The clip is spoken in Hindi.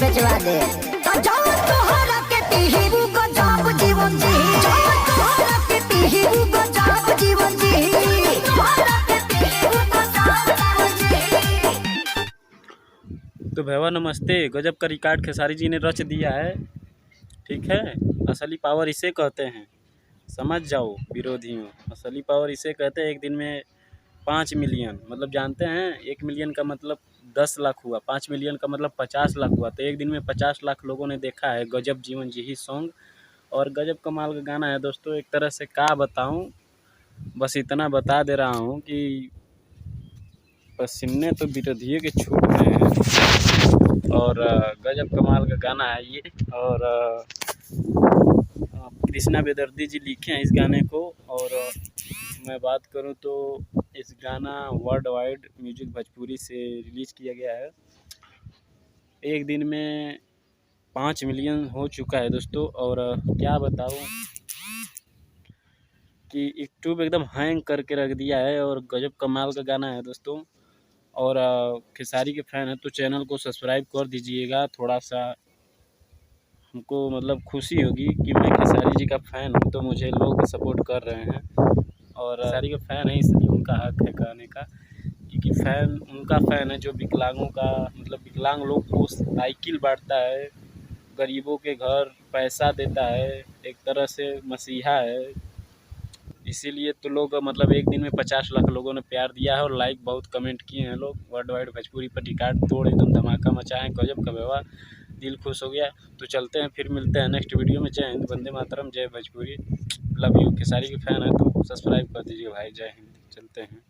बेचवा दे। तो जाओ तोहरा के पीहू को जाप जीवन जी, जाओ तोहरा के पीहू को जाप जीवन जी, तोहरा के पीहू को जाप जीवन जी। तो भैया नमस्ते। गजब का रिकॉर्ड खेसारी जी ने रच दिया है, ठीक है। असली पावर इसे कहते हैं, समझ जाओ विरोधियों। असली पावर इसे कहते हैं। एक दिन में 5 मिलियन, मतलब जानते हैं 1 मिलियन का मतलब 10 लाख हुआ, 5 मिलियन का मतलब 50 लाख हुआ। तो एक दिन में 50 लाख लोगों ने देखा है गजब जीवन जी ही सॉन्ग। और गजब कमाल का गाना है दोस्तों। एक तरह से क्या बताऊं, बस इतना बता दे रहा हूं कि पसीने तो विरोधियों के छूट गए हैं। और गजब कमाल का गाना है ये। और कृष्णा बेदर्दी जी लिखे हैं इस गाने को। और मैं बात करूं तो इस गाना वर्ल्ड वाइड म्यूजिक भोजपुरी से रिलीज़ किया गया है। एक दिन में 5 मिलियन हो चुका है दोस्तों। और क्या बताऊं कि यूट्यूब एकदम हैंग करके रख दिया है। और गजब कमाल का गाना है दोस्तों। और खेसारी के फैन है तो चैनल को सब्सक्राइब कर दीजिएगा। थोड़ा सा हमको मतलब खुशी होगी कि मैं खेसारी जी का फ़ैन हूँ तो मुझे लोग सपोर्ट कर रहे हैं। और खेसारी का फ़ैन है इसलिए उनका हक है कहने का, क्योंकि फ़ैन उनका फ़ैन है जो विकलांगों का, मतलब विकलांग लोग को साइकिल बांटता है, गरीबों के घर पैसा देता है, एक तरह से मसीहा है। इसीलिए तो लोग मतलब एक दिन में 50 लाख लोगों ने प्यार दिया है और लाइक बहुत कमेंट किए हैं लोग। वर्ल्ड वाइड भोजपुरी पर रिकॉर्ड तोड़ एकदम धमाका मचाए हैं। गजब का व्यवहार, दिल खुश हो गया। तो चलते हैं, फिर मिलते हैं नेक्स्ट वीडियो में। जय हिंद, वंदे मातरम, जय भोजपुरी, लव यू। खेसारी के फैन है तो सब्सक्राइब कर दीजिए भाई। जय हिंद, चलते हैं।